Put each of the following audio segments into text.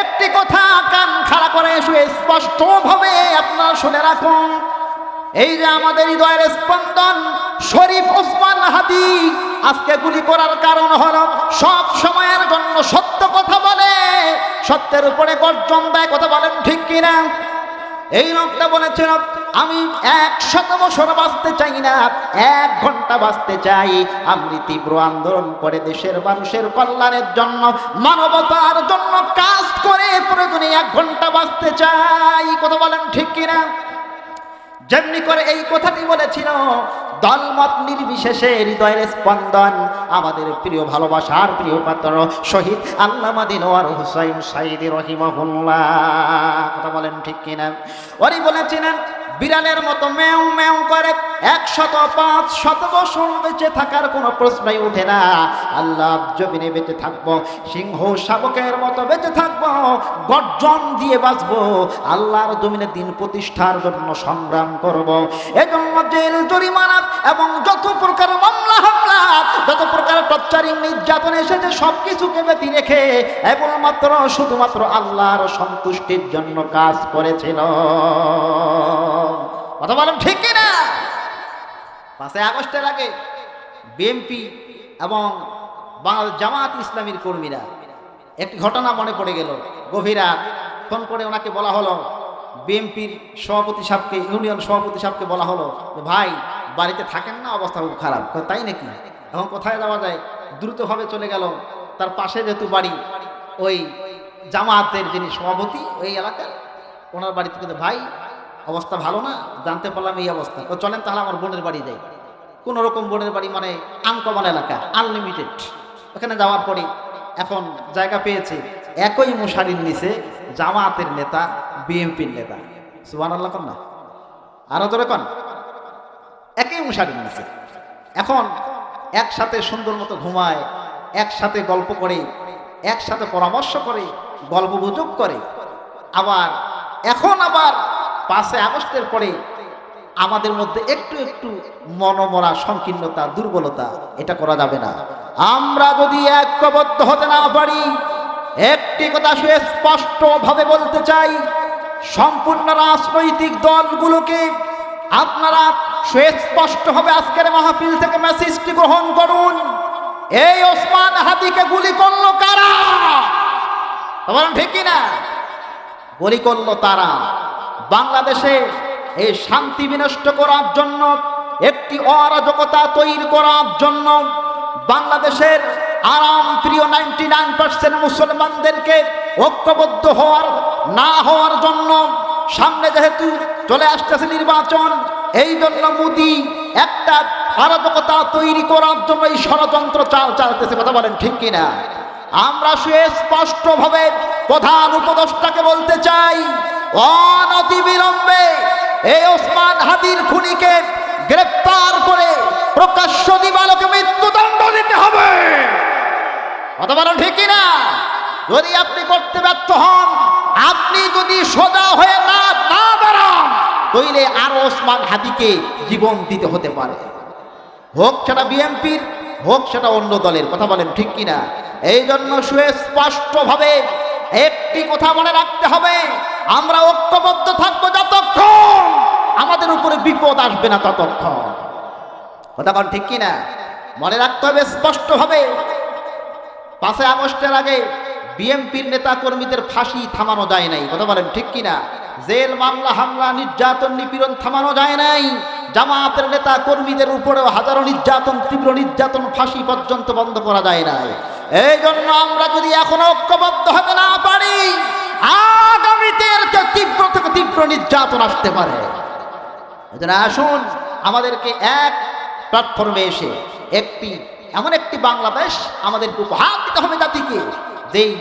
একটি কথা কান খাড়া করে স্পষ্ট ভাবে আপনারা শুনে রাখুন। এই যে আমাদের হৃদয়ের স্পন্দন শরীফ ওসমান হাদি আজকে গুলি করার কারণ হলো সব সময়ের জন্য সত্য কথা বলে, সত্যের উপরে গর্জন দেয়। কথা বলেন ঠিক কিনা? এই লোকটা বলেছিল, আমি 100 বছর বাঁচতে চাই না, 1 ঘন্টা বাঁচতে চাই। আমি তীব্র আন্দোলন করে দেশের মানুষের কল্যাণের জন্য, মানবতার জন্য কাজ করে প্রয়োজনে 1 ঘন্টা বাঁচতে চাই। কথা বলেন ঠিক কিনা? যেমনি করে এই কথাটি বলেছিল, দলমত নির্বিশেষে হৃদয়ের স্পন্দন আমাদের প্রিয় ভালোবাসার প্রিয় পাত্র শহীদ আল্লামা দিলওয়ার হোসাইন সাঈদী রহিমাহুল্লাহ। কথা বলেন ঠিক কিনা? উনি বলেছিলেন, বিড়ালের মতো ম্যাও ম্যাও করে 105 বছর বেঁচে থাকার কোনো প্রশ্নই ওঠে না। আল্লাহ জমিনে বেঁচে থাকবো, সিংহ শাবকের মতো বেঁচে থাকবো, গর্জন দিয়ে বাঁচবো, আল্লাহর জমিনে দিন প্রতিষ্ঠার জন্য সংগ্রাম করব। এজন্য জেল জরিমানা এবং যত প্রকার মামলা হামলা, যত প্রকার টর্চারিং নির্যাতন এসেছে সব কিছুকে ব্যতি রেখে একমাত্র শুধুমাত্র আল্লাহর সন্তুষ্টির জন্য কাজ করেছিল। কথা বলেন ঠিক কিনা? 5 আগস্টের আগে বিএনপি এবং বাংলাদেশ জামাত ইসলামীর কর্মীরা একটি ঘটনা মনে পড়ে গেল। গভীর রাত ফোন করে ওনাকে বলা হলো, বিএনপির সভাপতি সাহেবকে, ইউনিয়ন সভাপতি সাহেবকে বলা হলো, ভাই বাড়িতে থাকেন না, অবস্থা খুব খারাপ। তাই নাকি? এখন কোথায় যাওয়া যায়? দ্রুতভাবে চলে গেল। তার পাশে যেহেতু বাড়ি, ওই জামাতের যিনি সভাপতি ওই এলাকার, ওনার বাড়িতে কিন্তু, ভাই অবস্থা ভালো না, জানতে পারলাম এই অবস্থা, তো চলেন তাহলে আমার বোনের বাড়ি যাই। কোনো রকম বোনের বাড়ি, মানে আনকমন এলাকা, আনলিমিটেড। ওখানে যাওয়ার পরে এখন জায়গা পেয়েছে একই মশারির নিচে জামাতের নেতা, বিএনপির নেতা। সুবহানাল্লাহ কন না, আরো জোরে কন। একই মশারির নিচে এখন একসাথে সুন্দর মতো ঘুমায়, একসাথে গল্প করে, একসাথে পরামর্শ করে, গল্প গুজব করে। আবার এখন 5 আগস্টের পরে আমাদের মধ্যে একটু একটু মনমরা সংকীর্ণতা, দুর্বলতা, এটা করা যাবে না। আমরা যদি ঐক্যবদ্ধ হতে না পারি, একটি কথা সুস্পষ্টভাবে বলতে চাই, সম্পূর্ণ রাজনৈতিক দলগুলোকে আপনারা সুস্পষ্টভাবে আজকের মাহফিল থেকে মেসেজটি গ্রহণ করুন। এই ওসমান হাদিকে গুলি করলো কারা? বলেন ঠিক কিনা? গুলি করলো তারা। বাংলাদেশে এই শান্তি বিনষ্ট করার জন্য, একটি অরাজকতা তৈরি করার জন্য, বাংলাদেশের আরাম প্রিয় 99% মুসলমানদেরকে ঐক্যবদ্ধ না হওয়ার জন্য, সামনে যেহেতু চলে আসতেছে নির্বাচন, এই জন্য মোদি একটা অরাজকতা তৈরি করার জন্য এই ষড়যন্ত্র চালতেছে। কথা বলেন ঠিক কিনা? আমরা সুস্পষ্টভাবে প্রধান উপদেষ্টাকে বলতে চাই, অনতিবিলম্বে এই ওসমান হাদির খুনিকে গ্রেফতার করে প্রকাশ্য দিবালোকে মৃত্যুদণ্ড দিতে হবে। কথা বলেন ঠিক কিনা? যদি আপনি করতে ব্যর্থ হন, আপনি যদি সোজা হয়ে না দাঁড়ান, তাহলে আরো ওসমান হাদিকে জীবন দিতে হতে পারে, হোক সেটা বিএনপির, হোক সেটা অন্য দলের। কথা বলেন ঠিক কিনা? এই জন্য সুস্পষ্টভাবে একটি কথা মনে রাখতে হবে, আমরা ঐক্যবদ্ধ থাকবো যতক্ষণ আমাদের উপরে বিপদ আসবে না ততক্ষণ। কথা বলেন ঠিক কিনা? মনে রাখতে হবে স্পষ্টভাবে, 5 আগস্টের আগে বিএনপির নেতা কর্মীদের ফাঁসি থামানো যায় নাই। কথা বলেন ঠিক কিনা? জেল, মামলা, হামলা, নির্যাতন, নিপীড়ন থামানো যায় নাই। জামাতের নেতা কর্মীদের উপরেও হাজারো নির্যাতন, তীব্র নির্যাতন, ফাঁসি পর্যন্ত বন্ধ করা যায় নাই। এই জন্য আমরা যদি এখনো ঐক্যবদ্ধ হতে না পারি, আগামীতে তীব্র থেকে তীব্র নির্যাতন আসতে পারে। আসুন আমাদেরকে এক প্ল্যাটফর্মে এসে এমন একটি বাংলাদেশ আমাদেরকে উপহার দিতে হবে জাতিকে, যেই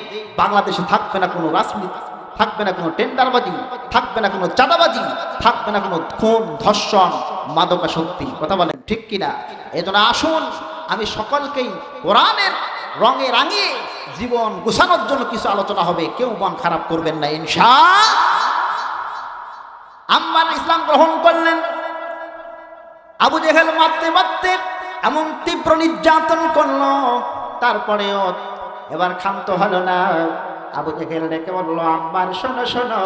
বাংলাদেশে থাকবে না কোনো রাজনীতি, থাকবে না কোনো টেন্ডারবাজি, থাকবে না কোনো চাঁদাবাজি, থাকবে না কোনো খুন, ধর্ষণ, মাদকাসক্তি। কথা বলেন ঠিক কিনা? এই জন্য আসুন, আমি সকলকেই কোরআনের রঙে রাঙিয়ে জীবন গুছানোর জন্য কিছু আলোচনা হবে, কেউ মন খারাপ করবেন না ইনশাআল্লাহ। আম্মার ইসলাম গ্রহণ করলেন, আবু জেহেল মারতে মারতে এমন তীব্র নির্যাতন করলো, তারপরেও এবার ক্ষান্ত হলো না। আবু জেহেল ডেকে বলল, আম্মার শোনো শোনো,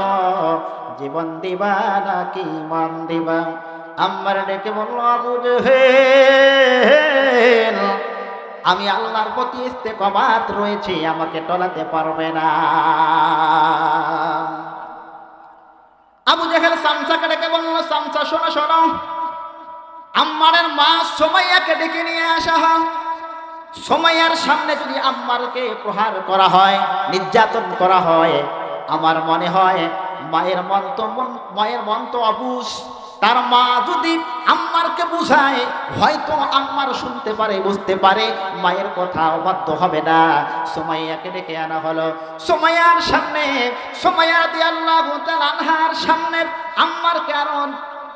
জীবন দিবা নাকি ইমান দিবা? আম্মার ডেকে বলল, আবু জেহেল, আমি আল্লাহর প্রতি ইস্তেকামাত রয়েছি, আমাকে টলাতে পারবে না। আবু জেহেল সামসাকে ডেকে বলল, সামসা শোনো শোনো, আম্মারের মা সুমাইয়াকে ডেকে নিয়ে আসা হয়। সুমাইয়ার সামনে যদি আম্মারকে প্রহার করা হয়, নির্যাতন করা হয়, আমার মনে হয় মায়ের মন তো অবুঝ। তার মা যদি আম্মারকে বুঝায়, হয়তো আম্মার শুনতে পারে, বুঝতে পারে, মায়ের কথা অবাধ্য হবে না। সুমাইয়াকে ডেকে আনা হলো। সুমাইয়ার সামনে, সুমাইয়া রাদিয়াল্লাহু তাআলা আনহার সামনে আম্মারকে আরো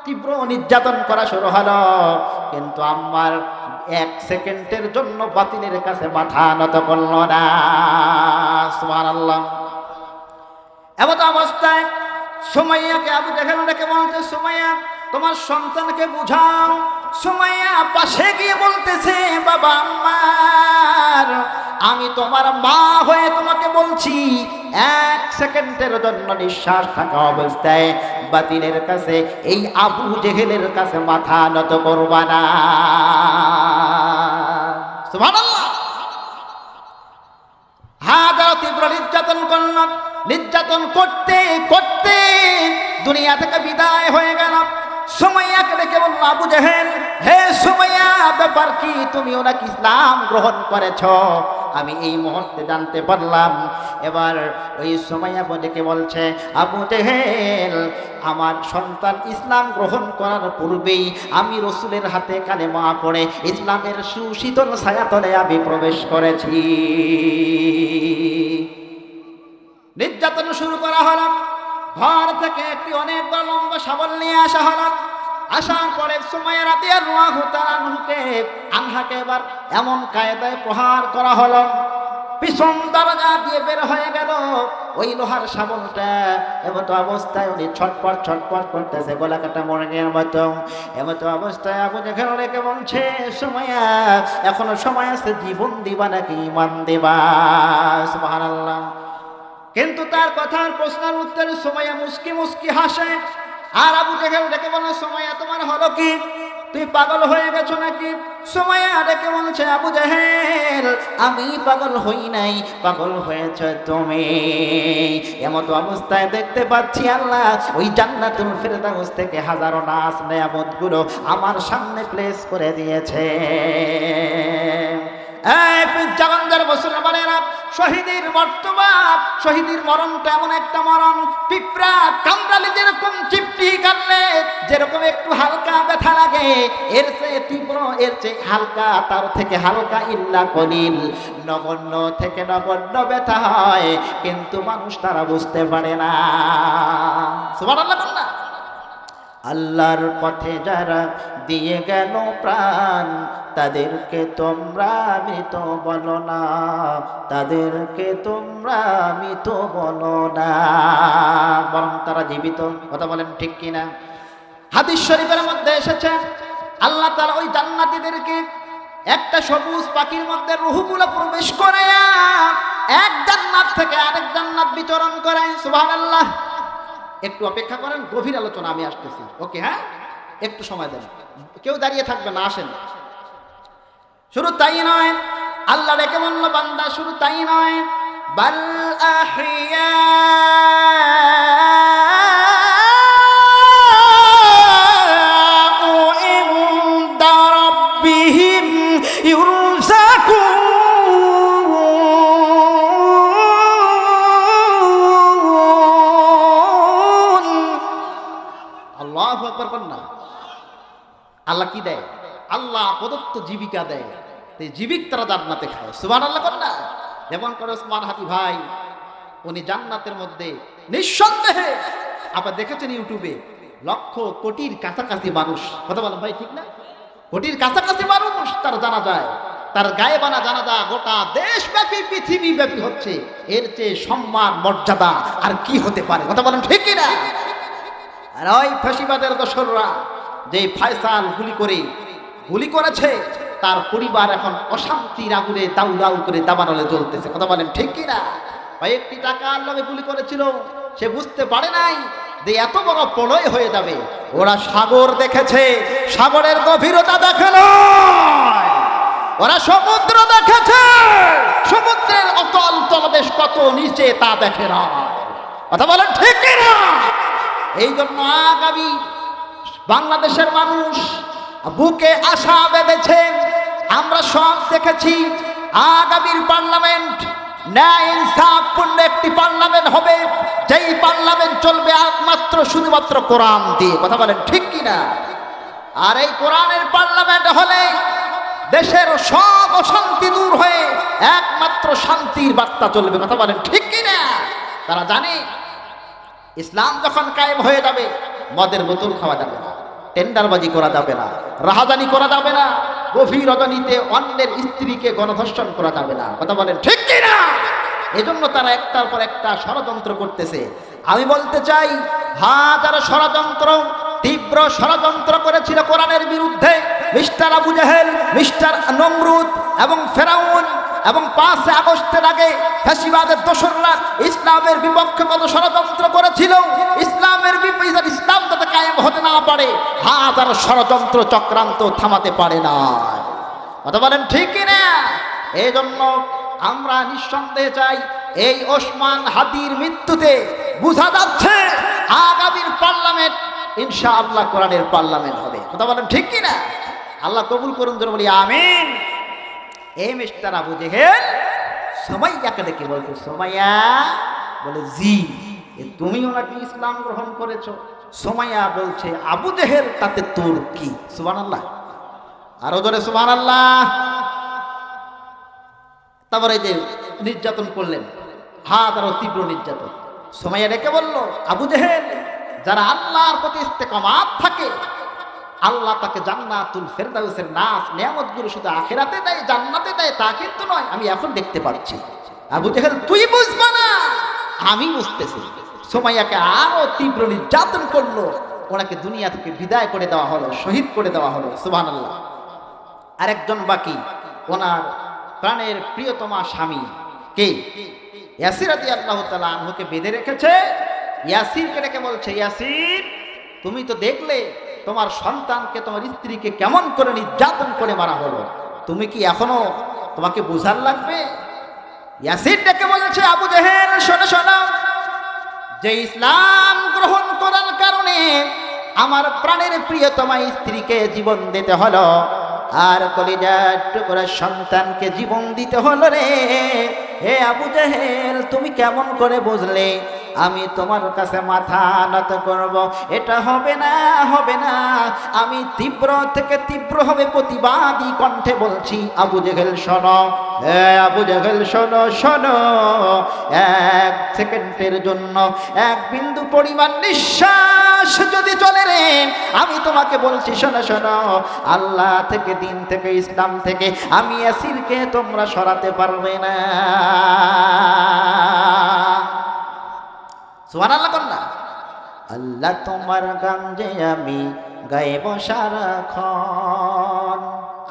তীব্র নির্যাতন করা শুরু হলো। কিন্তু আম্মার এক সেকেন্ডের জন্য বাতিলের কাছে মাথা নত করল না। সুবহানাল্লাহ। এমন অবস্থায় সুমাইয়াকে আবু জেহেল ডেকে বলতে, সুমাইয়া তোমার সন্তানকে বুঝাও। সুমাইয়া পাশে গিয়ে বলতেছে, বাবা আম্মার, আমি তোমার মা হয়ে তোমাকে বলছি, এক সেকেন্ডের জন্য নিঃশ্বাস থাকা অবস্থায় বাতিলের কাছে, এই আবু জেহেলের কাছে মাথা নত করবা না। সুবহানাল্লাহ। হাজার তীব্র নির্যাতন করল। নির্যাতন করতে করতে দুনিয়া থেকে বিদায় হয়ে গেল। সুমাইয়াকে ডেকে বলল, আবু জেহেল, হে সুমাইয়া, ব্যাপার কি? তুমি ওনাকে ইসলাম গ্রহণ করেছ, আমি এই মুহূর্তে জানতে পারলাম। এবার ওই সুমাইয়া ডেকে বলছে, আবু জেহেল, আমার সন্তান ইসলাম গ্রহণ করার পূর্বেই আমি রসুলের হাতে কালেমা পড়ে ইসলামের সুশীতল ছায়াতলে আমি প্রবেশ করেছি। নির্যাতন শুরু করা হলো। ঘর থেকে একটি অনেক বড় লম্বা শাবল নিয়ে আসা হলো। আসার পরে সুমাইয়া রাদিয়াল্লাহু তাআলা আনহাকে এবার এমন কায়দায় প্রহার করা হলো, পিছন দরজা দিয়ে বের হয়ে গেল ওই লোহার শাবলটা। এমত অবস্থায় উনি ছটপট ছটপট করতেছে, গলা কাটা মুরগির মতো। এমত অবস্থায় আবু জেহেল রেখে বলছে, সুমাইয়া, এখনো সময় আছে, জীবন দিবা নাকি ইমান দিবা? সুবহানাল্লাহ। কিন্তু তার কথার প্রশ্নের উত্তরে সুমাইয়া মুস্কি মুস্কি হাসে। আর আবু জেহেল ডেকে বলে, সুমাইয়া, তোমার হলো কি? তুই পাগল হয়ে গেছো নাকি? সুমাইয়া ডেকে বলছে, আবু জেহেল, আমি পাগল হই নাই, পাগল হয়েছে তুমি। এমত অবস্থায় দেখতে পাচ্ছি আল্লাহ ওই জান্নাতুল ফেরদাউস থেকে হাজারো নাজ নেয়ামতগুলো আমার সামনে প্লেস করে দিয়েছে। জাগানদার মুসলমানেরা, শহীদের বর্তমান, শহীদের মরণটা এমন একটা মরণ, পিঁপড়া কামড়ালে যেরকম চিপটি কাটলে যেরকম একটু হালকা ব্যথা লাগে, এর চেয়ে তীব্র, এর চেয়ে হালকা, তার থেকে হালকা ইল্লা কলিল, নগণ্য থেকে নগণ্য ব্যথা হয়, কিন্তু মানুষ তারা বুঝতে পারে না। সুবহানাল্লাহ। আল্লাহর পথে যারা দিয়ে গেল প্রাণ, তাদেরকে তোমরা মৃত বলো না, তাদেরকে তোমরা মৃত বলো না, বরং তারা জীবিত। কথা বলেন ঠিক কিনা? হাদিস শরীফের মধ্যে এসেছে, আল্লাহ তাআলা ওই জান্নাতীদেরকে একটা সবুজ পাখির মধ্যে রূহগুলো প্রবেশ করে এক জান্নাত থেকে আরেক জান্নাত বিচরণ করে। সুবহানাল্লাহ। একটু অপেক্ষা করেন, গভীর আলোচনা আমি আসতেছি। ওকে, হ্যাঁ, একটু সময় দেন, কেউ দাঁড়িয়ে থাকবে না, আসেন। শুধু তাই নয়, আল্লাহ রেখে বলল বান্দা, শুধু তাই নয়, বাল আহিয়া ইনদা রাব্বিহিম ইউরযাকুন। আল্লাহু আকবার কন্যা। আল্লাহ কি দেয়? আল্লাহ প্রদত্ত জীবিকা দেয়, জীবিক তারা জান্নাতে খায়। সুবহানাল্লাহ কন্যা। যেমন করে ওসমান হাতি ভাই, উনি জান্নাতের মধ্যে নিঃসন্দেহে, আবার দেখেছেন ইউটিউবে, লক্ষ কোটির কাছাকাছি মানুষ, কথা বলেন ভাই, ঠিক না? কোটির কাছাকাছি মানুষ তার জানা যায়, তার গায়েবানা জানাজা গোটা দেশব্যাপী, পৃথিবীব্যাপী হচ্ছে। এর চেয়ে সম্মান মর্যাদা আর কি হতে পারে? কথা বলেন ঠিক কিনা? আর ওই ফাঁসিবাদের দোসররা যে ফায়সাল গুলি করেছে, তার পরিবার এখন অশান্তির আগুনে দাউ দাউ করে দাবানলে জ্বলতেছে। কথা বলেন ঠিক কিনা? কয়েকটি টাকার লোভে গুলি করেছিল, সে বুঝতে পারে নাই যে এত বড় প্রলয় হয়ে যাবে। ওরা সাগর দেখেছে, সাগরের গভীরতা দেখে নয়, ওরা সমুদ্র দেখেছে, সমুদ্রের অতল তলদেশ কত নিচে তা দেখে না। কথা বলেন ঠিক না? এই জন্য আগামী বাংলাদেশের মানুষ বুকে আশা বেঁধেছে। আমরা সব দেখেছি, আগামীর পার্লামেন্ট ন্যায় ইনসাফপূর্ণ একটি পার্লামেন্ট হবে, যেই পার্লামেন্ট চলবে একমাত্র শুধুমাত্র কোরআন দিয়ে। কথা বলেন ঠিক কিনা? আর এই কোরআনের পার্লামেন্ট হলে দেশের সব অশান্তি দূর হয়ে একমাত্র শান্তির বার্তা চলবে। কথা বলেন ঠিক কিনা? তারা জানে ইসলাম যখন কায়েম হয়ে যাবে, মদের বোতল খাওয়া যাবে না, টেন্ডারবাজি করা যাবে না, রাহাজানি করা যাবে না, গভীর রজনীতে অন্যের স্ত্রীকে গণধর্ষণ করা যাবে না। কথা বলেন ঠিক কিনা? এজন্য তারা একটার পর একটা ষড়যন্ত্র করতেছে। আমি বলতে চাই, হাজার ষড়যন্ত্র, তীব্র ষড়যন্ত্র করেছিল কোরআনের বিরুদ্ধে মিস্টার আবু জেহেল, মিস্টার নমরুদ এবং ফেরাউন, এবং 5 আগস্টের আগে ফ্যাসিবাদের দোসররা ইসলামের বিপক্ষে কত ষড়যন্ত্র করেছিল। ইসলামের বিপরীতে ইসলাম যাতে কায়েম হতে না পারে, হাজার ষড়যন্ত্র চক্রান্ত থামাতে পারে না। কথা বলেন ঠিক কিনা? এই জন্য আমরা নিঃসন্দেহে চাই, এই ওসমান হাদির মৃত্যুতে বোঝা যাচ্ছে আগামীর পার্লামেন্ট ইনশাআল্লাহ কোরআনের পার্লামেন্ট হবে। কথা বলেন ঠিক কিনা? আল্লাহ কবুল করুন, জোরে বলি আমিন। এই মিস্টার আবু জেহেল সুমাইয়াকে ডেকে বলছে, সুমাইয়া, বলে জি, তুমি ওনাকে ইসলাম গ্রহণ করেছো? সুমাইয়া বলছে, আবু জেহেল তাতে তোর কি? সুবহানাল্লাহ, আরো জোরে সুবহানাল্লাহ। তারপরে যে নির্যাতন করলেন, হাত আরো তীব্র নির্যাতন। সুমাইয়া ডেকে বলল, আবু জেহেল, যারা আল্লাহর প্রতি ইস্তেকামাত থাকে, আল্লাহ তাকে জান্নাতুল ফেরদাউসের নাস নিয়ামতগুলো শুধু আখিরাতে দেয়, জান্নাতে দেয় তা কিন্তু নয়, আমি এখন দেখতে পাচ্ছি। আবু জেহেল, তুই বুঝবা না, আমি বুঝতেছি। সুমাইয়াকে আরো তীব্র নির্যাতন করলো, ওনাকে দুনিয়া থেকে বিদায় করে দেওয়া হলো, শহীদ করে দেওয়া হলো। সুবহানাল্লাহ। আরেকজন বাকি, ওনার প্রাণের প্রিয়তমা স্বামী কে? ইয়াসির রাদিয়াল্লাহু তাআলা আনহুকে বেঁধে রেখেছে। ইয়াসিরকে ডেকে বলছে, ইয়াসির, তুমি তো দেখলে তোমার সন্তানকে, তোমার স্ত্রীকে কেমন করে নির্যাতন করে মারা হলো, তুমি কি এখনো তোমাকে বোঝার লাগবে? ইয়াসির ডেকে বলেছে, আবু জেহেল, শোনো শোনো, যে ইসলাম গ্রহণ করার কারণে আমার প্রাণের প্রিয়তমা স্ত্রীকে জীবন দিতে হলো, আর কলিজার টুকরা সন্তানকে জীবন দিতে হলো রে। হে আবু জেহেল, তুমি কেমন করে বুঝলে আমি তোমার কাছে মাথা নত করব? এটা হবে না, হবে না। আমি তীব্র থেকে তীব্র হবে প্রতিবাদী কণ্ঠে বলছি, আবু জেহেল শোনো, হে আবু জেহেল শোনো, শোনো, 1 সেকেন্ডের জন্য 1 বিন্দু পরিমাণ নিঃশ্বাস যদি চলে রে, আমি তোমাকে বলছি, শোনো শোনো, আল্লাহ থেকে, দিন থেকে, ইসলাম থেকে আমি ইয়াসিরকে তোমরা সরাতে পারবে না। সুবহানাল্লাহ কন্যা। আল্লাহ তোমার গান যে আমি গাইব সারাক্ষণ।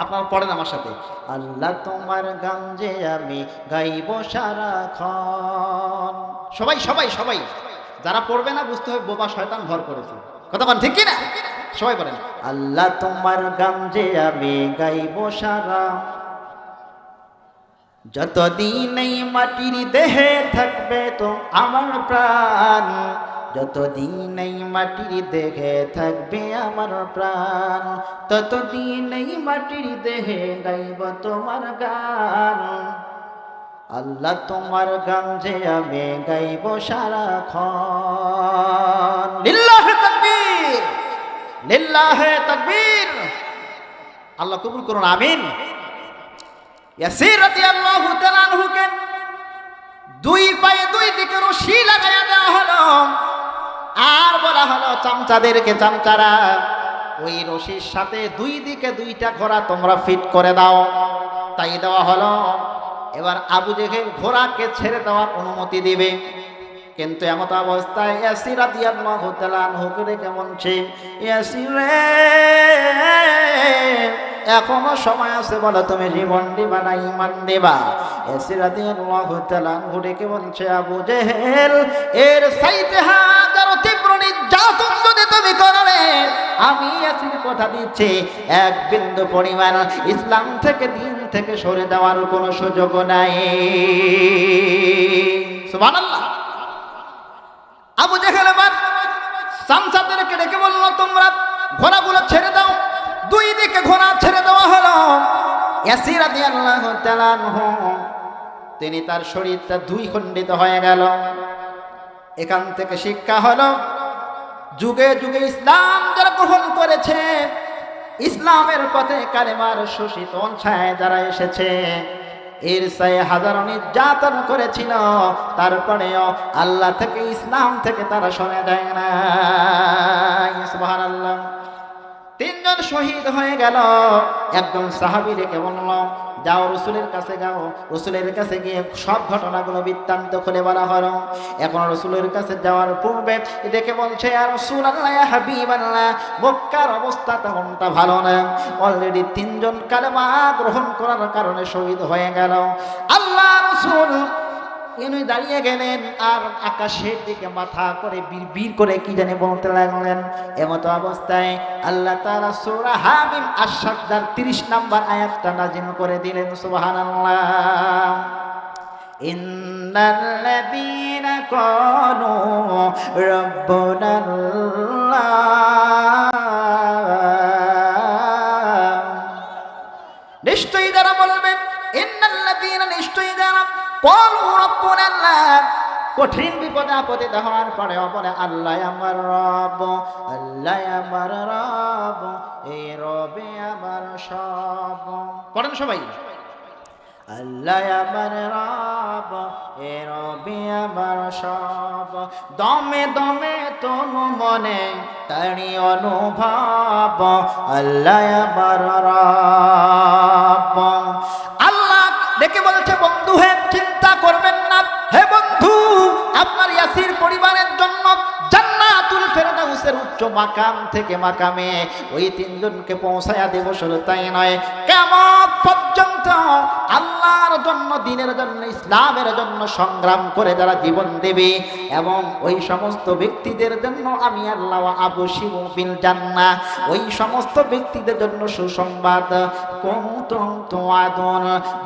আপনারা পড়েন আমার সাথে, আল্লাহ তোমার গান যে আমি গাইব সারাক্ষণ। সবাই সবাই সবাই, যারা পড়বে না বুঝতে হবে বোবা শয়তান ভর করেছে। কথা বলেন ঠিক কিনা? সবাই বলেন, আল্লাহ তোমার গান যে আমি গাইব সারা, যতদিন এই মাটির দেহে থাকবে তো আমার প্রাণ, যতদিন এই মাটির দেহে থাকবে আমার প্রাণ, ততদিন এই মাটির দেহে গাইব তোমার গান। আল্লাহ তোমার গান যে আমি গাইব সারাক্ষণ। লিল্লাহে তাকবীর, লিল্লাহে তাকবীর। আল্লাহ কবুল করুন, আমিন। ইয়াসির রাদিয়াল্লাহু তাআলা আনহুকে 2 পায়ে 2 দিকে রশি লাগায়া দেওয়া হলো, আর বলা হলো চামচাদেরকে, চামচারা ওই রশির সাথে 2 দিকে 2টা ঘোড়া তোমরা ফিট করে দাও। তাই দেওয়া হলো। এবার আবু জেহেল ঘোড়াকে ছেড়ে দেওয়ার অনুমতি দিবে, কিন্তু এমত অবস্থায় ইয়াসির রাদিয়াল্লাহু তাআলা আনহুকে ডেকে বলছে, ইয়াসির রে, এখনো সময় আছে, বলো তুমি জীবন দিবা না ঈমান দিবা? ইয়াসির রাদিয়াল্লাহু তাআলা আনহু ডেকে বলছে, আবু জেহেল, এর চাইতে হাজারো তীব্র নির্যাতন যদি তুমি করলে, আমি ইয়াসির কথা দিচ্ছি এক বিন্দু পরিমাণ ইসলাম থেকে, দিন থেকে সরে যাওয়ার কোনো সুযোগ নাই। সুবহানাল্লাহ। আবু জেহেল এবার সামসাদেরকে ডেকে বলল, তোমরা ঘোড়াগুলো ছেড়ে দাও। দুই দিকে ঘোড়া ছেড়ে দেওয়া হলো। ইয়াসির রাদিয়াল্লাহু তাআলা আনহু তিনি তার শরীরটা দুই খণ্ডিত হয়ে গেল। এখান থেকে শিক্ষা হলো, যুগে যুগে ইসলাম যারা গ্রহণ করেছে, ইসলামের পথে কালেমার সুশীতল ছায় যারা এসেছে, এর সাথে হাজারো নির্যাতন করেছিল, তারপরেও আল্লাহ থেকে, ইসলাম থেকে তারা সরে যায় না। সুবহানাল্লাহ। তিনজন শহীদ হয়ে গেল। একজন সাহাবী রেখে বলল, যাও রসুলের কাছে যাও। রসুলের কাছে গিয়ে সব ঘটনাগুলো বৃত্তান্ত খুলে বলা হলো। এখন রসুলের কাছে যাওয়ার পূর্বে দেখে বলছে, ইয়া রাসূলুল্লাহ, ইয়া হাবিবাল্লাহ, মক্কার অবস্থা তেমনটা ভালো না। অলরেডি তিনজন কালেমা গ্রহণ করার কারণে শহীদ হয়ে গেল। আল্লাহ রাসূল ইনি দাঁড়িয়ে গেলেন আর আকাশের দিকে মাথা করে বিড়বিড় করে কি জানি বলতে লাগলেন। এমতো অবস্থায় আল্লাহ তাআলা সূরা হামিম আশ-শাদ্দার 30 নম্বর আয়াতটা নাযিল করে দিলেন। সুবহানাল্লাহ। ইন্নাল্লাযীনা ক্বালু রাব্বুনাল্লাহ, নিশ্চয়ই যারা বলবেন, ইন্নাল্লাযীনা, নিশ্চয়ই যারা ক্বালু রাব্বুনাল্লাহ, কঠিন বিপদে আপদে হওয়ার পরে বলে, আল্লাহ আমার রব, আল্লাহ আমার রব, এই রবে আমার সব। পড়েন সবাই, আল্লাহ আমার রব, এ রবে আমার সব। দমে দমে তনু মনে তারি অনুভব, আল্লাহ আমার রব। আল্লাহ ডেকে বলছে, বন্ধু হে, চিন্তা করবেন না। হে বন্ধু, আপনার ইয়াসির পরিবারের জন্য জান্নাতুল ফেরদাউসের উচ্চ মাকাম থেকে মাকামে ওই তিনজনকে পৌঁছায়া দেব। শুধু তাই নয়, কিয়ামত পর্যন্ত আল্লাহর জন্য, দ্বীনের জন্য, ইসলামের জন্য সংগ্রাম করে যারা জীবন দেবে, এবং ওই সমস্ত ব্যক্তিদের জন্য আমি আল্লাহ আবশিরু বিল জান্নাহ, ওই সমস্ত ব্যক্তিদের জন্য সুসংবাদ, কুনতুম তুআদুন,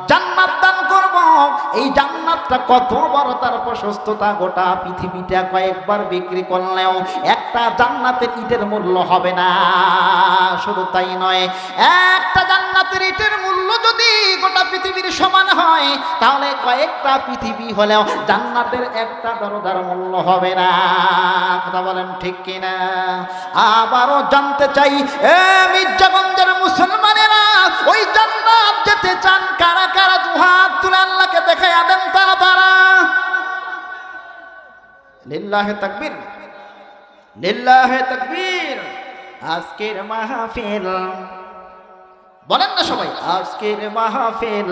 জান্নাত দান করব। এই জান্নাতটা কত বড়, তার প্রশস্ততা গোটা পৃথিবীটা কয়েকবার বিক্রি করলেও একটা জান্নাতের ইটের মূল্য হবে না। শুধু তাই নয়, একটা জান্নাতের ইটের মূল্য যদি গোটা পৃথিবীর সমান হয়, তাহলে কয়েকটা পৃথিবী হলেও জান্নাতের একটা দরজার মূল্য হবে না। কথা বলেন ঠিক কিনা? আবারও জানতে চাই, এ মির্জাগঞ্জের মুসলমানেরা, ওই জান্নাত যেতে চান কারা কারা? দুহাত তুলে আল্লাহকে দেখাইয়া দেন তারা তারা। লিল্লাহে তাকবীর, লিল্লাহে তাকবীর। আজকের মাহফিল, বলেন না সবাই, আজকের মাহফিল,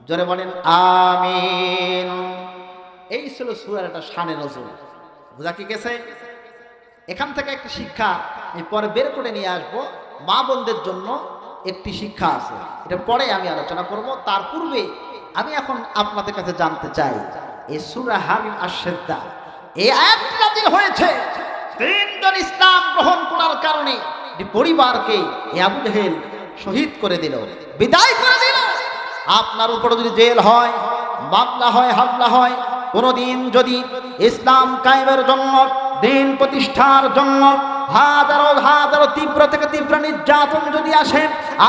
জোরে বলেন আমিন। এই ছিল সূরার একটা শানে নজুল। বুঝা কি গেছে? এখান থেকে একটা শিক্ষা আমি পরে বের করে নিয়ে আসবো। মা বোনদের জন্য একটি শিক্ষা আছে, এটা পরে আমি আলোচনা করব। তার পূর্বে আমি এখন আপনাদের কাছে জানতে চাই, এই সূরা হামিম আশ-শাদ্দা, এই আয়াতটি নাযিল হয়েছে তিনজন ইসলাম গ্রহণ করার কারণে পরিবারকে আবু জেহেল শহীদ করে দিল, বিদায় করে দিল। আপনার উপরে যদি জেল হয়, মামলা হয়, হামলা হয়, কোনদিন যদি ইসলাম কায়েমের জন্য, দিন প্রতিষ্ঠার জন্য হাজারো হাজারো তীব্র থেকে তীব্র নির্যাতন যদি আসে,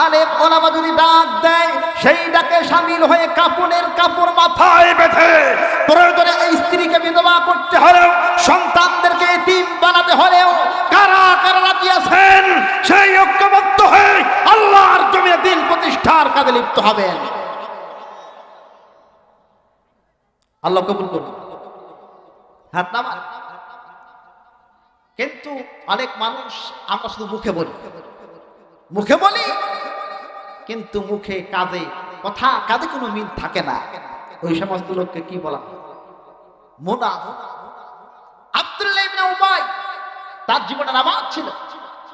আলেম ওলামা যদি ডাক দেয়, সেই ডাকে শামিল হয়ে কাপড়ের কাপড় মাথায় বেঁধে, প্রয়োজনে স্ত্রীকে বিধবা করতে হলেও, সন্তানদেরকে এতিম বানাতে হলেও কারা কারা রাজি আছেন সেই ঐক্যবদ্ধ হয়ে আল্লাহর জমিনে দিন প্রতিষ্ঠার কাজে লিপ্ত হবেন। আল্লাহ কবুল করুন। হাত নামান। কিন্তু অনেক মানুষ আমরা শুধু মুখে বলি, কিন্তু মুখে কাজে, কথা কাজে কোনো মিল থাকে না। ওই সমস্ত লোককে কি বলা? মুনাফিক। আব্দুল্লাহ ইবনে উবাই, তার জীবনে নামাজ ছিল,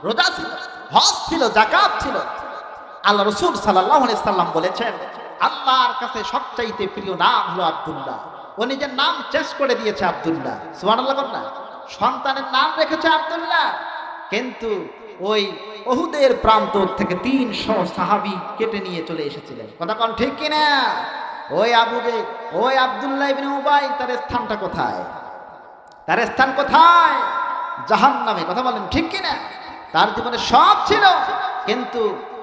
রোজা ছিল, হজ ছিল, যাকাত ছিল, আল্লাহ রাসূল সাল্লাল্লাহু আলাইহি সাল্লাম বলেছেন, আল্লাহর কাছে সবচাইতে প্রিয় নাম হলো আব্দুল্লাহ। ও নিজের নাম চেঞ্জ করে দিয়েছে আব্দুল্লাহ। সুবহানাল্লাহ বলেন না? সন্তানের নাম রেখেছে আব্দুল্লাহ। কিন্তু ওই উহুদের প্রান্তর থেকে 300 সাহাবী কেটে নিয়ে চলে এসেছিলেন। কথা কোন ঠিক কিনা? ওই আব্দুল্লাহ ইবনে উবাই, তার স্থানটা কোথায়? তার স্থান কোথায়? জাহান্নামে। কথা বলেন ঠিক কিনা? তার জীবনে সব ছিল, কিন্তু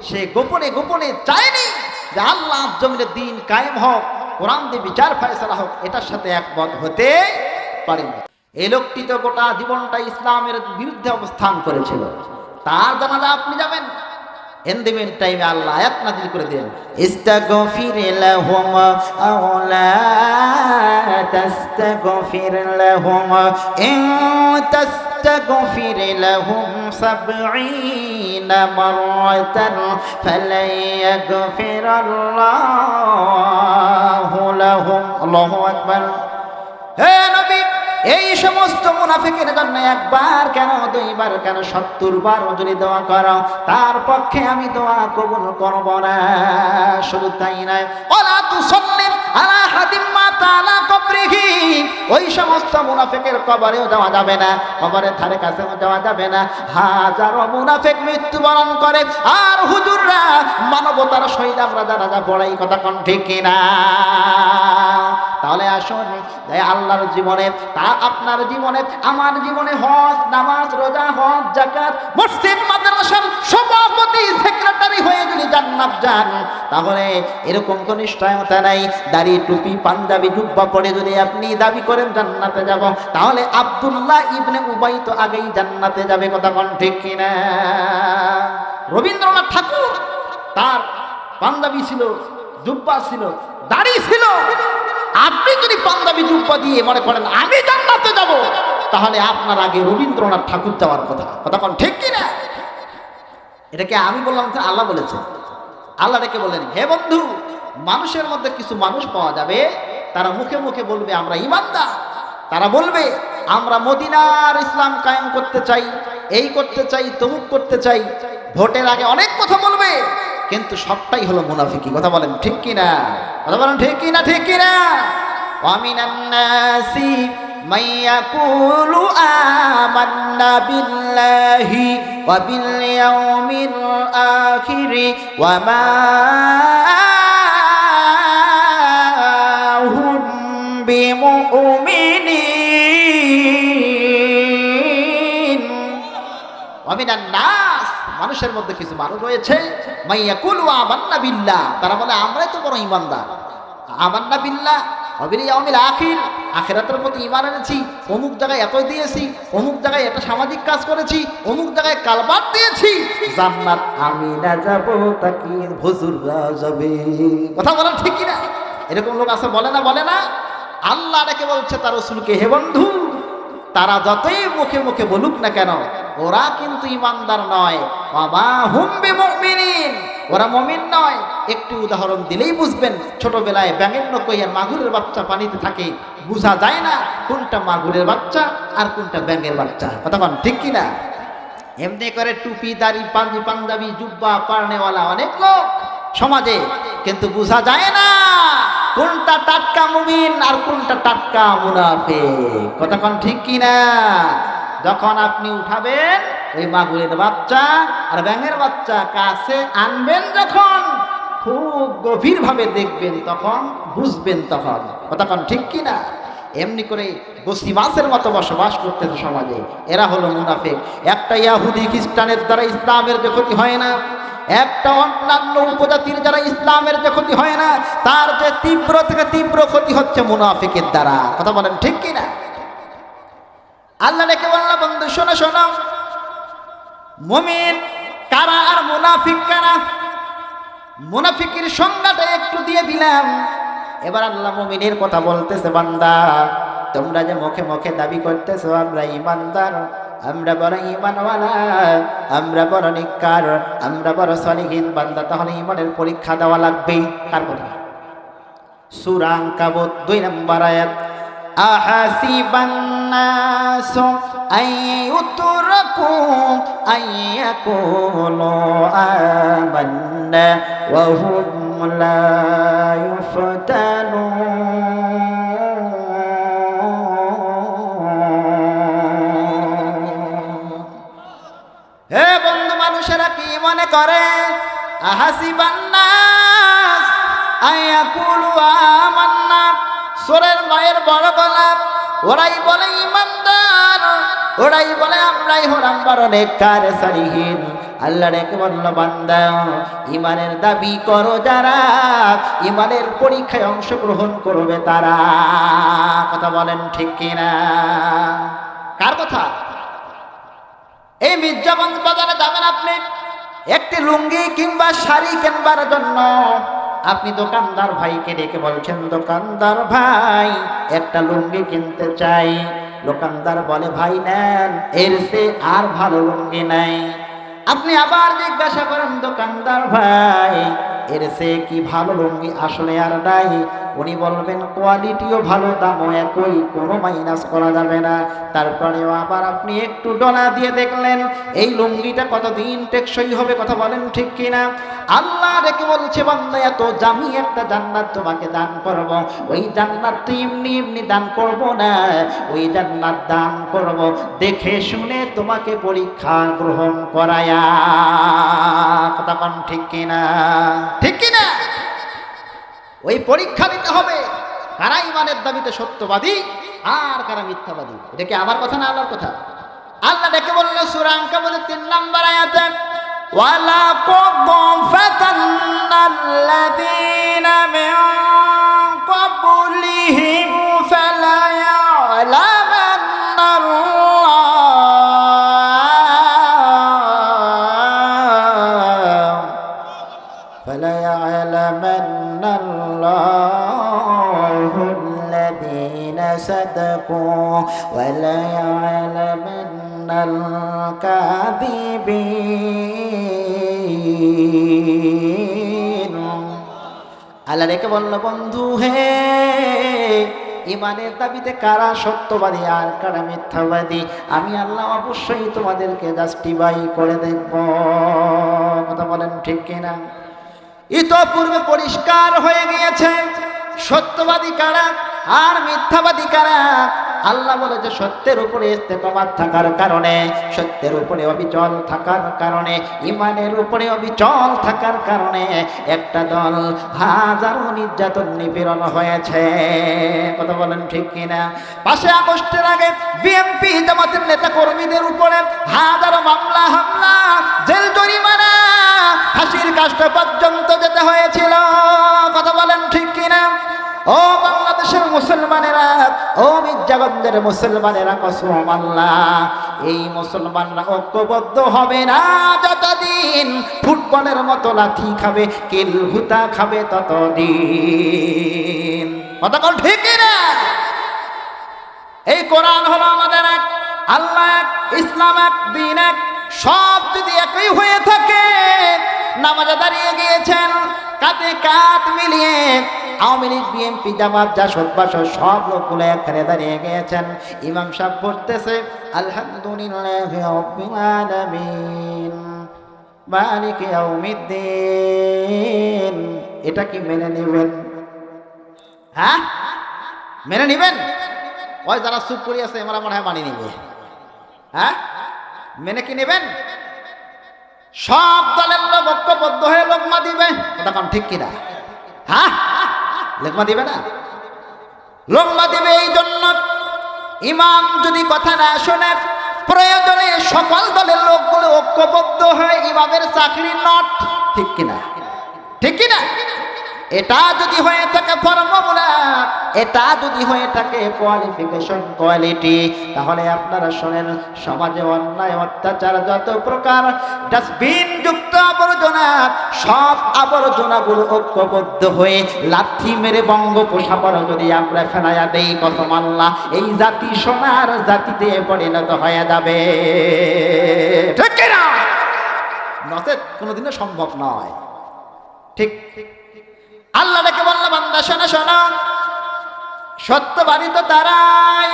সে গোপনে গোপনে চায়নি যে আল্লাহ জমিনের দিন কায়েম হোক, কোরআন দিয়ে বিচার ফয়সালা হোক। এটার সাথে একমত হতে পারেনি। এই লোকটি তো গোটা জীবনটা ইসলামের বিরুদ্ধে অবস্থান করেছিল। তার জানাজা আপনি যাবেন, এন্ডিমেন্ট টাইমে আল্লাহ আয়াত নাযিল করে দেন, ইস্তাগফির লাহুম আও লা তাস্তাগফির লাহুম ইন তাস্তাগফির লাহুম ৭০ মাররাতান ফালান ইয়াগফিরাল্লাহু লাহুম। আল্লাহু আকবার। হে নবী, এই সমস্ত মুনাফিকের জন্য একবার কেন, দুইবার কেন, ৭০ বার যদি দোয়া করো, তার পক্ষে আমি দোয়া কবুল করব না। শুধু তাই নয়, ওয়ালা তুসাল্লি আলা হাদিম মাতা আলা কবরিহি, ওই সমস্ত মুনাফিকের কবরেও যাওয়া যাবে না, কবরের ধারে কাছেও যাওয়া যাবে না। হাজারো মুনাফিক মৃত্যুবরণ করে, আর হুজুররা মানবতার সহিত আমরা জানাজা পড়াই। কথা কোন ঠিক কিনা? তাহলে আসুন, আল্লাহর জীবনে, তা আপনার জীবনে, আমার জীবনে হজ, নামাজ, রোজা, হজ, যাকাত, মসজিদ মাদ্রাসার সভাপতি, সেক্রেটারি হয়ে যদি জান্নাত যান, তাহলে এরকম কোন নিশ্চয়তা নাই দাড়ি, টুপি, পাঞ্জাবি, জুব্বা পরে যদি আপনি দাবি করেন জান্নাতে যাব, তাহলে আব্দুল্লাহ ইবনে উবাই তো আগেই জান্নাতে যাবে। কথা কোন ঠিক কিনা? রবীন্দ্রনাথ ঠাকুর, তার পাঞ্জাবি ছিল, জুব্বা ছিল, দাড়ি ছিল। আপনি যদি পাঞ্জাবি জুব্বা দিয়ে মনে করেন আমি জান্নাতে যাব, তাহলে আপনার আগে রবীন্দ্রনাথ ঠাকুর যাওয়ার কথা। কথা কোন ঠিক কিনা? এটাকে আমি বললাম, আল্লাহ বলেছে। আল্লাহ ডেকে বলেন, হে বন্ধু, মানুষের মধ্যে কিছু মানুষ পাওয়া যাবে, তারা মুখে মুখে বলবে আমরা ঈমানদার, তারা বলবে আমরা মদিনার ইসলাম কায়েম করতে চাই, এই করতে চাই, তমুক করতে চাই, ভোটের আগে অনেক কথা বলবে, কিন্তু সবটাই হলো মুনাফিকি। কথা বলেন ঠিক কিনা? কথা বলেন ঠিক কিনা? ঠিক কিনা? ওয়ামিনান নাসি মাইয়াকুলু আমান্না বিল্লাহি ওয়া বিল ইয়াউমিল আখির ওয়া মা হুম বিমুমিনিন। ওয়ামিনান নাস, মানুষের মধ্যে কিছু মানুষ রয়েছে, মাইয়াকুলু আমান্না বিল্লাহ, তারা বলে আমরাই তো বড় ঈমানদার। আমান্না বিল্লাহ ওয়া বিল ইয়াউমিল আখির, আখিরাতের প্রতি ঈমান এনেছি, অমুক জায়গায় এত দিয়েছি, অমুক জায়গায় এটা সামাজিক কাজ করেছি, অমুক জায়গায় কালবাট দিয়েছি, জান্নাত আমি না যাব তাকি হুজুররা যাবে। কথা বলেন ঠিক কি না? এরকম লোক আছে, বলে না? বলে না? আল্লাহ ডেকে বলছে তার রাসূলকে, হে বন্ধু, তারা যতই মুখে মুখে বলুক না কেন, ওরা কিন্তু ঈমানদার নয়। ওয়ামা হুম বিমুমিনিন, ওরা মুমিন নয়। একটু উদাহরণ দিলেই বুঝবেন। ছোটবেলায় ব্যাঙের নৌকোয় আর মাগুরের বাচ্চা পানিতে থাকে, বোঝা যায় না কোনটা মাগুরের বাচ্চা আর কোনটা ব্যাঙের বাচ্চা। কথা বল ঠিক কিনা? এমনি করে টুপি, দাড়ি, পাঞ্জাবি, জুব্বা পারনেওয়ালা অনেক লোক সমাজে, কিন্তু বোঝা যায় না কোনটা টাটকা মুমিন আর কোনটা টাটকা মুনাফিক। কথা কোন ঠিক কিনা? যখন আপনি উঠাবেন ওই মাগুরের বাচ্চা আর ব্যাঙের বাচ্চা কাছে আনবেন, যখন খুব গভীর ভাবে দেখবেন, তখন বুঝবেন। তখন কথা কোন ঠিক কিনা? এমনি করে বস্তিবাসের মতো বসবাস করতেছে সমাজে, এরা হলো মুনাফিক। একটা ইহুদি খ্রিস্টানের দ্বারা ইসলামের যে ক্ষতি হয় না, একটা অন্যান্য উপজাতির যারা ইসলামের যে ক্ষতি হয় না, তার যে তীব্র থেকে তীব্র ক্ষতি হচ্ছে মুনাফিকের দ্বারা। কথা বলেন ঠিক কিনা? আল্লাহ ডেকে বলল, বন্ধু শোনো শোনো, মুমিন কারা আর মুনাফিক কারা? মুনাফিকের সংজ্ঞাটা একটু দিয়ে দিলাম। এবার আল্লাহ মুমিনের কথা বলতেছে, বান্দা তোমরা যে মুখে মুখে দাবি করতেছো আমরা ঈমানদার, আমরা বড় ঈমানওয়ালা, আমরা বড় নেককার, আমরা বড় সলিহিন বান্দা, তাহলে ঈমানের পরীক্ষা দেওয়া লাগবে। কার কথা? সূরা আনকাবুত 2 নম্বর আয়াত। আহাসিবান নাসু আইয়ুতরাকু আইয়াকুলু আমান্না وهم لا يفتنون হে বন্ধু মানুষেরা কি মনে করে আহাসিবান্নাস আয়াকুলু আমান্না সূরার মায়ের বড় গলা ওরাই বলে ঈমানদার ওরাই বলে আমরাই হলাম বড় নেককার সালিহিন আল্লাহ রেখে বলল বান্দা ঈমানের দাবি করো যারা ঈমানের পরীক্ষায় অংশগ্রহণ করবে তারা কথা বলেন ঠিক কিনা কার কথা এই মির্জাগঞ্জ বাজারে যাবেন আপনি একটি লুঙ্গি কিংবা শাড়ি কেনবার জন্য আপনি দোকানদার ভাইকে ডেকে বলছেন দোকানদার ভাই একটা লুঙ্গি কিনতে চাই দোকানদার বলে ভাই নেন এর চেয়ে আর ভালো লুঙ্গি নাই আপনি আবার জিজ্ঞাসা করেন দোকানদার ভাই এর চেয়ে কি ভালো লুঙ্গি আসলে আর নাই উনি বলবেন কোয়ালিটিও ভালো দামও একই কোনো মাইনাস করা যাবে না তারপরেও আবার আপনি একটু ডলা দিয়ে দেখলেন এই লুঙ্গিটা কতদিন টেকসই হবে কথা বলেন ঠিক কিনা আল্লাহ রেখে বলছে বান্দা এত দামি একটা জান্নাত তোমাকে দান করব ওই জান্নাত তো এমনি এমনি দান করব না ওই জান্নাত দান করব দেখে শুনে তোমাকে পরীক্ষা গ্রহণ করায়া কথা কোন ঠিক কিনা ঠিক কিনা ওই পরীক্ষা দিতে হবে কারা ইমানের দাবিতে সত্যবাদী আর কারা মিথ্যাবাদী এটা কি আমার কথা না আল্লাহর কথা আল্লাহ ডেকে বলল সূরা আনকাবুতের 3 নম্বর আয়াতে ওয়ালা ফাতান্নাল্লাযীনা মিন ক্বাবলিহিম ফালা ইয়ালামান্নাল্লাহু الذين صدقوا ولا يعلمن الكاذبين আল্লাহ রেখে বলল বন্ধু হে ইমানের দাবিতে কারা সত্যবাদী আর কারা মিথ্যাবাদী আমি আল্লাহ অবশ্যই তোমাদেরকে জাস্টিফাই করে দেখব কথা বলেন ঠিক কিনা ইতোপূর্বে পরিষ্কার হয়ে গিয়েছে সত্যবাদী কারা আর মিথ্যাবাদী কারা আল্লাহ বলে যে সত্যের উপরে ইস্তেকামাত থাকার কারণে সত্যের উপরে অবিচল থাকার কারণে ঈমানের উপরে অবিচল থাকার কারণে একটা দল হাজারো নির্যাতন নিপীড়ন হয়েছে কথা বলেন ঠিক কিনা 5 আগস্টের আগে বিএনপি জামাতের নেতা কর্মীদের উপরে হাজারো মামলা হামলা জেল জরিমানা ফাঁসির কাষ্ট পর্যন্ত যেতে হয়েছিল কথা বলেন ঠিক কিনা ও বাংলাদেশের মুসলমানেরা ও মির্জাগঞ্জের মুসলমানেরা কসম আল্লাহ এই মুসলমানরা ঐক্যবদ্ধ হবে না যতদিন ফুটবলের মতো লাথি খাবে কিল হুতা খাবে ততদিন কথা কোন ঠিক না এই কোরআন হলো আমাদের এক আল্লাহ এক ইসলাম এক দ্বীন এক সব যদি একই হয়ে থাকে নামাজে দাঁড়িয়ে গিয়েছেন কাঁধে কাঁধ মিলিয়ে আওয়ামী লীগ বিএনপি জামাত জাসদ বাসদ সব লোকগুলো একখানে দাঁড়িয়ে গিয়েছেন ইমাম সাহেব পড়তেছে আলহামদুলিল্লাহি রাব্বিল আলামিন মালিকি ইয়াউমিদ্দিন এটা কি মেনে নেবেন হ্যাঁ মেনে নেবেন ওই যারা চুপ করে আছে আমরা মনে হয় মানি নিবে হ্যাঁ মেনে কি নেবেন সব দলের লোক ঐক্যবদ্ধ হয়ে লোকমা দিবে এটা কোন ঠিক কিনা হ্যাঁ লোকমা দিবে না লোকমা দিবে এই জন্য ইমাম যদি কথা না শোনে প্রয়োজনে সকল দলের লোকগুলো ঐক্যবদ্ধ হয়ে ইমামের চাকরি নট ঠিক কিনা ঠিক কিনা এটা যদি হয়ে থাকে ফর্মুলা এটা যদি হয়ে থাকে কোয়ালিফিকেশন কোয়ালিটি তাহলে আপনারা শোনেন সমাজে অন্যায় অত্যাচার যত প্রকার ডাস্টবিন যুক্ত আবর্জনা সব আবর্জনাগুলো ঐক্যবদ্ধ হয়ে লাথি মেরে বঙ্গোপসাগরে যদি আমরা ফেলাইয়া দেই কসম আল্লাহ এই জাতি সোনার জাতিতে পরিণত হয়ে যাবে ঠিক কিনা নচেত কোনোদিনও সম্ভব নয় ঠিক আল্লাহ ডেকে বলল বান্দা শোনো শোনো সত্যবাদী তো তারাই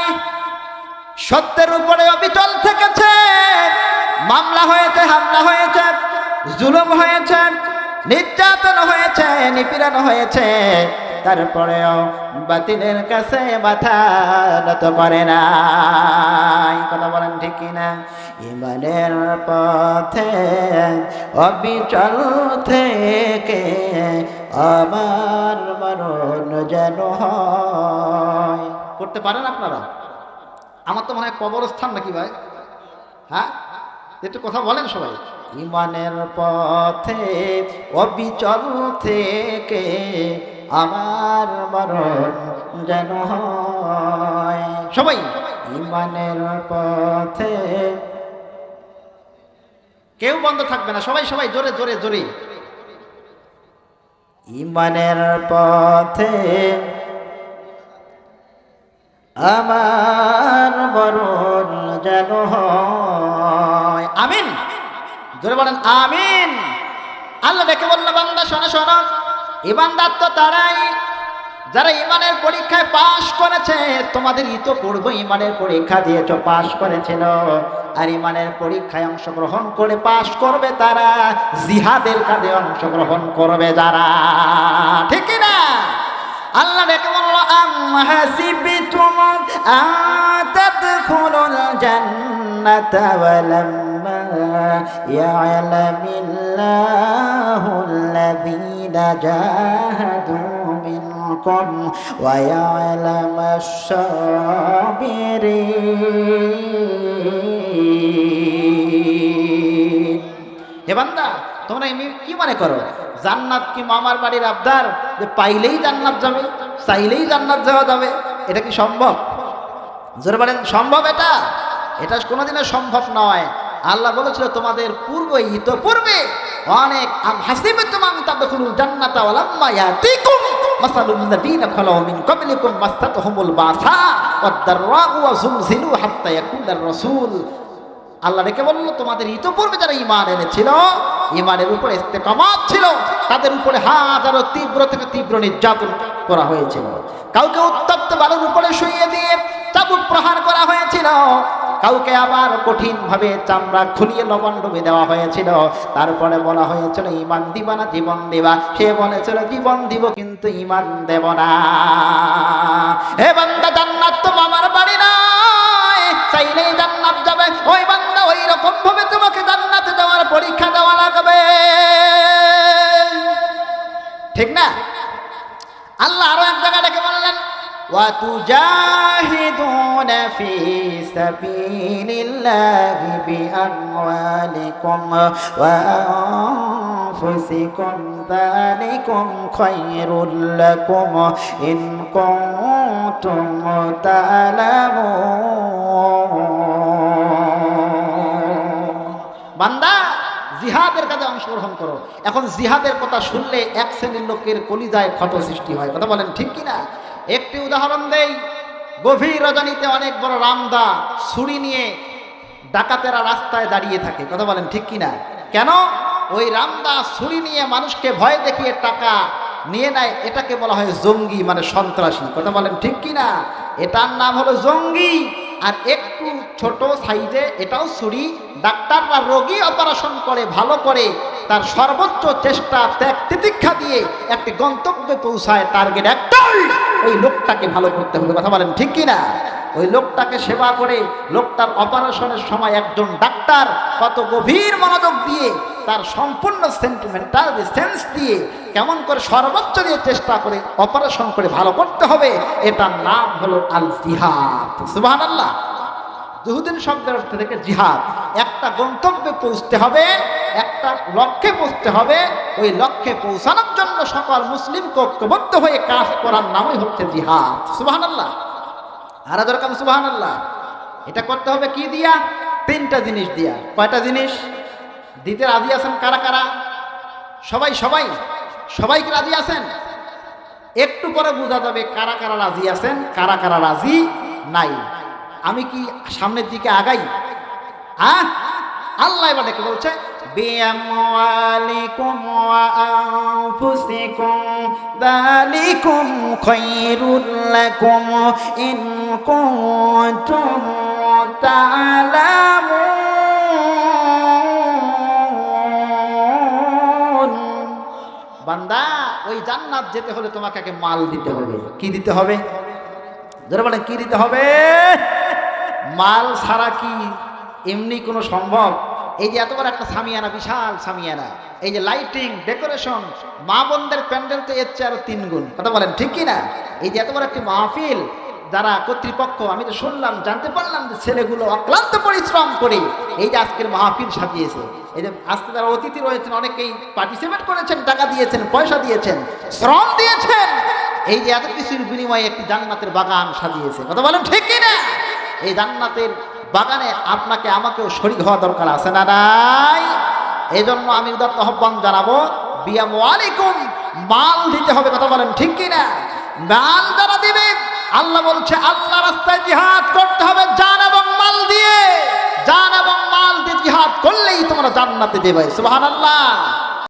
সত্যের উপরে অবিচল থেকেছে মামলা হয়েছে হামলা হয়েছে জুলুম হয়েছে নির্যাতন হয়েছে, নিপীড়ন হয়েছে, তারপরেও বাতিলের কাছে মাথা নত করে না। কথা বলেন ঠিক কিনা? ইমানের পথে অবিচল থেকে আমার মরণ যেন হয়। করতে পারেন আপনারা? আমার তো মনে হয় কবরস্থান নাকি ভাই? হ্যাঁ, একটু কথা বলেন সবাই। ইমানের পথে অবিচল থেকে আমার মরণ যেন হয়। সবাই ইমানের পথে, কেউ বন্ধ থাকবে না, সবাই সবাই জোরে জোরে জোরে। ইমানের পথে আমার মরণ যেন হয়। আমিন, জোরে বলেন আমিন। আল্লাহ ডেকে বলল, বান্দা শোনো শোনো, ইমানদার তো তারাই যারা ইমানের পরীক্ষায় পাশ করেছে। তোমাদের তো পূর্ব ইমানের পরীক্ষা দিয়েছ, পাশ করেছিল। আর ইমানের পরীক্ষায় অংশগ্রহণ করে পাশ করবে তারা, জিহাদের কাজে অংশগ্রহণ করবে যারা। ঠিক না? আল্লাহ ডেকে বলল, আম হাসিবতুম আন তাদখুলুল জান্নাতা ওয়ালাম্মা ইয়া'লামিল্লাহুল্লাযীনা জাহাদু মিনকুম ওয়া ইয়া'লামাশ সাবিরিন। হে বান্দা, তোমরা কি মনে করো জান্নাত কি মামার বাড়ির আবদার, যে পাইলেই জান্নাত যাবে, চাইলেই জান্নাত যাওয়া যাবে? এটা কি সম্ভব? জোরে বলেন সম্ভব? এটা এটা কোনোদিনও সম্ভব নয়। আল্লাহ বলেছিল তোমাদের পূর্বে, ইতোপূর্বে অনেক হাসিবাতুম আন তাদখুলুল জান্নাতা ওয়ালাম্মা ইয়াতিকুম মাসালুল লাযীনা খালাউ মিন ক্বাবলিকুম মাসসাতহুমুল বাসা ওয়াদ-দাররাউ ওয়া যুলজিলু হাত্তা ইয়াকুলার রাসূল। আল্লাহ ডেকে বলল, তোমাদের ইতোপূর্বে যারা ঈমান এনেছিল, ঈমানের উপরে ইস্তেকামাত ছিল, তাদের উপরে হাজারো তীব্র থেকে তীব্র নির্যাতন করা হয়েছিল। কাউকে উত্তপ্ত বালুর উপরে শুইয়ে দিয়ে চাবুক প্রহার করা হয়েছিল, কাউকে আবার কঠিনভাবে চামড়া খুলিয়ে লবণ ডুবে দেওয়া হয়েছিল। তারপরে বলা হয়েছিল ঈমান দিবা না জীবন দিবা? সে বলেছিল জীবন দিব কিন্তু ঈমান দেব না। হে বান্দা, জান্নাত তো মামার বাড়ি নয়, চাইলেই জান্নাত যাবে। ওই বান্দা, ওই রকম ভাবে তোমাকে জান্নাতে যাওয়ার পরীক্ষা দেওয়া লাগবে। ঠিক না? আল্লাহ আরো এক জায়গায় ডেকে বললেন, ওয়া তুজাহিদুনা ফি সাবিলিল্লাহি বিআমওয়ালিকুম ওয়া আনফুসিকুম যালিকুম খায়রুল লাকুম ইন কুনতুম তা'লামুন। বান্দা, জিহাদের কাজে অংশগ্রহণ করো। এখন জিহাদের কথা শুনলে এক শ্রেণীর লোকের কলিজায় ক্ষত সৃষ্টি হয়। কথা বলেন ঠিক কিনা? একটি উদাহরণ দেই। গভীর রজনীতে অনেক বড় রামদা ছুরি নিয়ে ডাকাতেরা রাস্তায় দাঁড়িয়ে থাকে। কথা বলেন ঠিক কিনা? কেন? ওই রামদা ছুরি নিয়ে মানুষকে ভয় দেখিয়ে টাকা নিয়ে নেয়। এটাকে বলা হয় জঙ্গি, মানে সন্ত্রাসী। কথা বলেন ঠিক কিনা? এটার নাম হলো জঙ্গি। আর একটু ছোট সাইজে এটাও ছুরি। ডাক্তাররা রোগী অপারেশন করে ভালো করে তার সর্বোচ্চ চেষ্টা ত্যাগ তিতিক্ষা দিয়ে একটি গন্তব্যে পৌঁছায়। টার্গেট একটাই, ওই লোকটাকে ভালো করতে হবে। কথা বলেন ঠিক কিনা? ওই লোকটাকে সেবা করে লোকটার অপারেশনের সময় একজন ডাক্তার কত গভীর মনোযোগ দিয়ে তার সম্পূর্ণ সেন্টিমেন্টাল সেন্স দিয়ে কেমন করে সর্বোচ্চ দিয়ে চেষ্টা করে অপারেশন করে ভালো করতে হবে, এটার নাম হলো আল জিহাদ। সুবহানাল্লাহ। জুহুদিন শব্দের অর্থ থেকে জিহাদ। একটা গন্তব্যে পৌঁছতে হবে, একটা লক্ষ্যে পৌঁছতে হবে। ওই লক্ষ্যে পৌঁছানোর জন্য সকল মুসলিমকে ঐক্যবদ্ধ হয়ে কাজ করার নামই হচ্ছে জিহাদ। সুবহানাল্লাহ। আর দরকার সুবহানাল্লাহ। এটা করতে হবে কি দিয়া? তিনটা জিনিস দিয়া। কয়টা জিনিস দিতে রাজি আছেন? কারা কারা? সবাই সবাই সবাই কি রাজি আছেন? একটু পরে বোঝা যাবে কারা কারা রাজি আছেন, কারা কারা রাজি নাই। আমি কি সামনের দিকে আগাই? আল্লাহ এবার ডেকে বলছে, বিআমওয়ালিকুম ওয়া আনফুসিকুম যালিকুম খায়রুল লাকুম ইন কুনতুম তা'লামুন। ওই জান্নাত যেতে হলে তোমাকে আগে মাল দিতে হবে। কি দিতে হবে? যারা বলেন কি দিতে হবে? মাল ছাড়া কি এমনি কোনো সম্ভব? এই যে এত বড় একটা সামিয়ানা, বিশাল সামিয়ানা, এই যে লাইটিং ডেকোরেশন, মা বোনদের প্যান্ডেল তো এর চেয়ে আরো 3 গুণ। কথা বলেন ঠিক কিনা? এই যে এত বড় একটি মাহফিল, যারা কর্তৃপক্ষ, আমি তো শুনলাম, জানতে পারলাম যে ছেলেগুলো অক্লান্ত পরিশ্রম করে এই যে আজকের মাহফিল সাজিয়েছে। এই যে আজকে যারা অতিথি রয়েছেন অনেকেই পার্টিসিপেট করেছেন, টাকা দিয়েছেন, পয়সা দিয়েছেন, শ্রম দিয়েছেন, এই যে এত কিছুর বিনিময়ে একটি জান্নাতের বাগান সাজিয়েছে। কথা বলেন ঠিক কিনা? এই জান্নাতের বাগানে আপনাকে আমাকেও শরীক হওয়া দরকার আছে না নাই? এই জন্য আমি উদাত্ত আহ্বান জানাবো, বিআমওয়ালিকুম, মাল দিতে হবে। কথা বলেন ঠিক কিনা? মাল যারা দিবে, আল্লাহ বলছে আল্লাহ রাস্তায় জিহাদ করতে হবে জান এবং মাল দিয়ে। জান এবং মাল দিয়ে জিহাদ করলেই তোমরা জান্নাতে যাবে। সুবহানাল্লাহ।